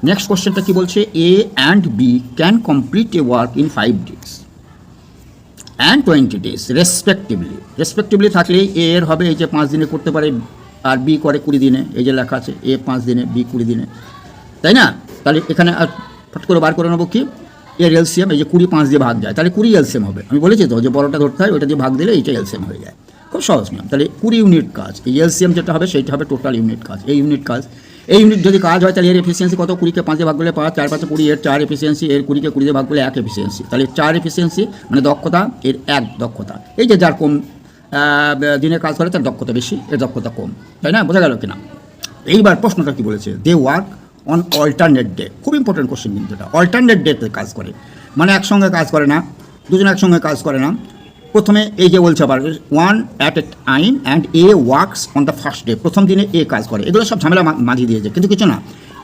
Next কোশ্চেনটা কি বলছে, A and B can complete a work in 5 days and 20 days respectively থাকলে A এর হবে এই যে 5 দিনে করতে পারে, আর বি করে 20 দিনে, এই যে লেখা আছে এ 5 দিনে বি 20 দিনে, তাই না? তাহলে এখানে আর ফট করে বার করে নেবো কি, এর এলসিএম, এই যে 20 5 দিয়ে ভাগ যায়, তাহলে 20 এলসিএম হবে। আমি বলেছি তো যে বড়টা ধরতে হয়, ওইটা দিয়ে ভাগ দিলে এইটা এলসিএম হয়ে যায়, খুব সহজ নিয়ম। তাহলে 20 ইউনিট কাজ, এই এলসিএম যেটা হবে সেইটা হবে টোটাল ইউনিট কাজ। এই ইউনিট যদি কাজ হয় তাহলে এর এফিসিয়েন্সি কত, 20কে 5 দিয়ে ভাগ করলে 5, 4 5 20, এর 4 এফিসিয়েন্সি, এর 20কে 20 দিয়ে ভাগ করলে 1 এফিসিয়েন্সি, তাহলে 4 এফিসিয়েন্সি মানে দক্ষতা, এর 1 দক্ষতা। এই যে যার কম দিনে কাজ করে তার দক্ষতা বেশি, এর দক্ষতা কম, তাই না? বোঝা গেল কিনা? এইবার প্রশ্নটা কি বলেছে, they work on alternate day. খুব ইম্পর্টেন্ট কোশ্চেন কিন্তু এটা, অল্টারনেট ডেতে কাজ করে, মানে একসঙ্গে কাজ করে না, দুজন একসঙ্গে কাজ করে না। প্রথমে এই যে বলছে আবার one at a time and a works on the first day, প্রথম দিনে এ কাজ করে। এগুলো সব ঝামেলা মাঝিয়ে দিয়েছে, কিন্তু কিছু না,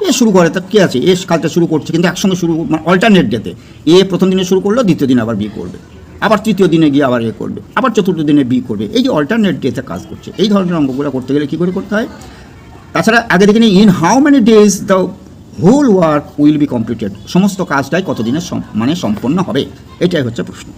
এ শুরু করে, তার কী আছে, এ কাজটা শুরু করছে কিন্তু একসঙ্গে শুরু, মানে অল্টারনেট ডেতে এ প্রথম দিনে শুরু করলো, দ্বিতীয় দিন আবার বি করবে, আবার তৃতীয় দিনে গিয়ে আবার এ করবে, আবার চতুর্থ দিনে বি করবে। এই যে অল্টারনেট ডেতে কাজ করছে, এই ধরনের অঙ্কগুলো করতে গেলে কী করে করতে হয়? তাছাড়া আগে দেখে নিই, in how many days the whole work will be completed, সমস্ত কাজটাই কতদিনে মানে সম্পন্ন হবে, এটাই হচ্ছে প্রশ্ন।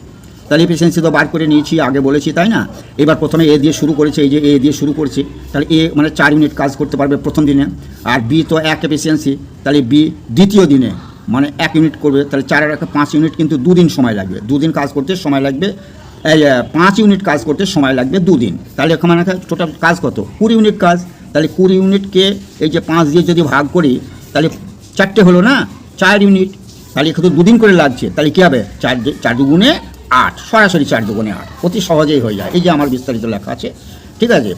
তাহলে এফিসিয়েন্সি তো বার করে নিয়েছি, আগে বলেছি, তাই না? এবার প্রথমে এ দিয়ে শুরু করেছে, এই যে এ দিয়ে শুরু করছে, তাহলে এ মানে 4 ইউনিট কাজ করতে পারবে প্রথম দিনে, আর বি তো 1 এফিসিয়েন্সি, তাহলে বি দ্বিতীয় দিনে মানে 1 ইউনিট করবে, তাহলে 4 আর 1 5 ইউনিট, কিন্তু 2 দিন সময় লাগবে, 2 দিন কাজ করতে সময় লাগবে, 5 ইউনিট কাজ করতে সময় লাগবে 2 দিন। তাহলে এখানে টোটাল কাজ কত, 20 ইউনিট কাজ। তাহলে 20 ইউনিটকে এই যে 5 দিয়ে যদি ভাগ করি তাহলে 4টে হলো না, 4 ইউনিট, তাহলে এখানে 2 দিন করে লাগছে, তাহলে কী হবে, 4 দুগুণে 8, সরাসরি 4 দুগুণে 8, অতি সহজেই হয়ে যায়। এই যে আমার বিস্তারিত লেখা আছে, ঠিক আছে?